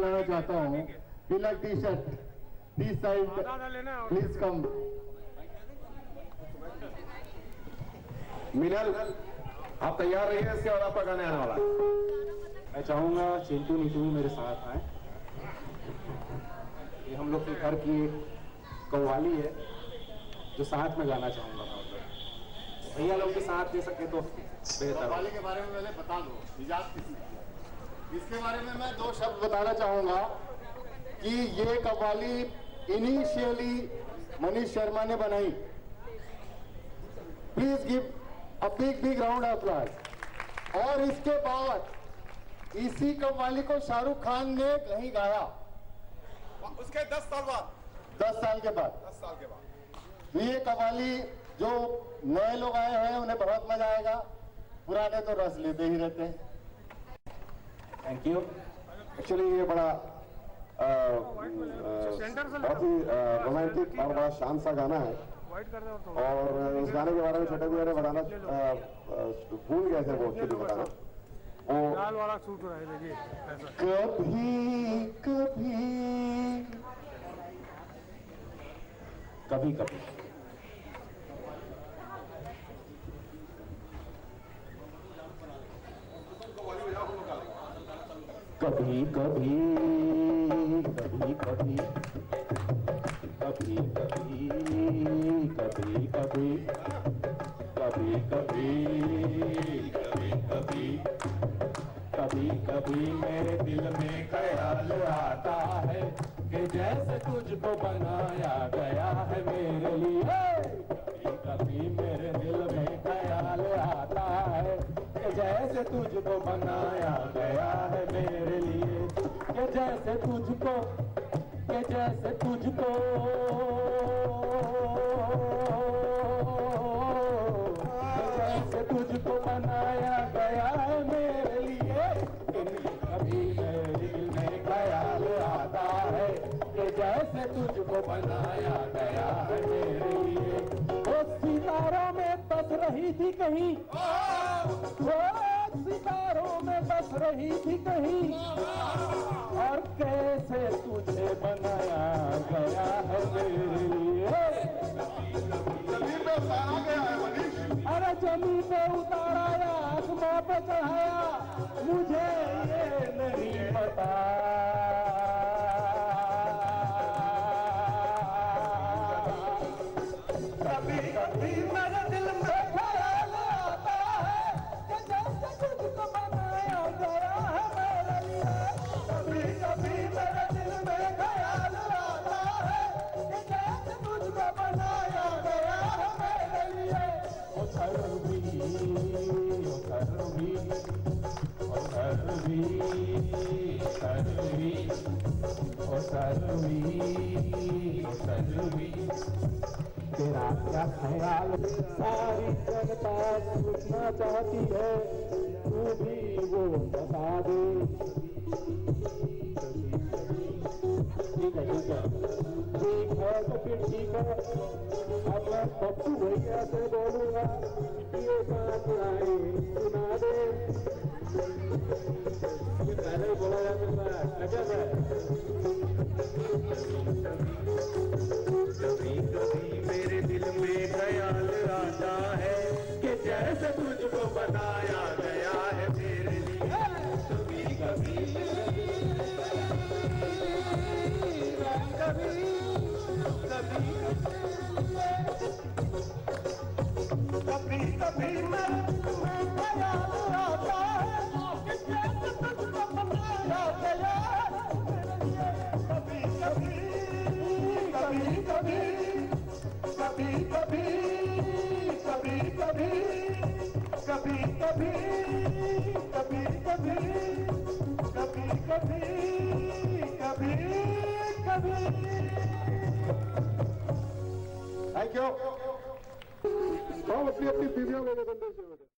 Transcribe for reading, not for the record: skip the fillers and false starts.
बुलाना चाहता हूँ। Tilak T shirt this side please come. Minal आप तैयार रहिए, इसके बाद आपका गाने आने वाला है। मैं चाहूंगा चिंटू नीतू भी मेरे साथ आए। ये हम लोग के घर की कव्वाली है जो साथ में गाना चाहूंगा। भैया लोग भी साथ दे सके तो बेहतर। कव्वाली के बारे में पहले बता दो, इजाजत किसने, इसके बारे में मैं दो शब्द बताना चाहूंगा कि ये कव्वाली इनिशियली मनीष शर्मा ने बनाई। Please give a big round of applause. और इसके बाद इसी कव्वाली को शाहरुख खान ने कहीं गाया उसके 10 साल बाद, 10 साल के बाद। 10 साल के बाद ये कव्वाली जो नए लोग आए हैं उन्हें बहुत मजा आएगा, पुराने तो रस लेते ही रहते हैं। Thank you. एक्चुअली ये बड़ा बहुत ही रोमांटिक और बड़ा शांत सा गाना है। और इस गाने के बारे में छोटे भैया ने बताना भूल गए थे वो एक्चुअली बताना। वो लाल वाला सूट हो रहा है, देखिए ऐसा। कभी कभी कभी कभी कभी कभी कभी कभी कभी कभी कभी कभी कभी कभी कभी कभी मेरे दिल में ख्याल आता है कि जैसे तुझको बनाया गया है मेरे लिए। कभी कभी मेरे दिल में ख्याल आता है कि जैसे तुझको बनाया गया है मेरे लिए। कि जैसे तुझको, कि जैसे तुझको, जैसे तुझको बनाया गया है मेरे लिए। कभी मेरे दिल में ख्याल आता है कि जैसे तुझको बनाया गया है मेरे लिए। वो सितारों में बस रही थी कहीं, वो सितारों में बस रही थी कहीं, और कैसे तुझे बनाया गया है मेरे लिए। अरे जमीन पे उतारा या आसमां पे चढ़ाया मुझे ये नहीं पता। कभी कभी मेरे दिल में ख्याल आता है कि जैसे तुझको बनाया गया है मेरे लिए। कभी कभी मेरे दिल में ख्याल आता है कि जैसे तुझको बनाया गया है मेरे लिए। ओ सर्वी, ओ सर्वी, ओ सर्वी, सर्वी, ओ सर्वी, ओ सर्वी। तेरा क्या ख्याल सारी जनता पूछना चाहती है, तू भी वो बता दे। ठीक है ठीक है ठीक है तो फिर ठीक है। अब मैं पप्पू भैया से बोलूंगा ये बात आए सुना दे। ये पहले ही बोला जाता है क्या है। कभी कभी मेरे दिल में ख्याल आता है कि जैसे तुझको बनाया गया है मेरे लिए। कभी कभी कभी कभी कभी मेरे दिल में ख्याल आता है कि जैसे तुझको बनाया गया है मेरे लिए। कभी कभी कभी कभी कभी कभी कभी कभी कभी कभी कभी कभी कभी कभी कभी कभी। Thank you. हम अपनी अपनी बीवियों को संदेश देते हैं।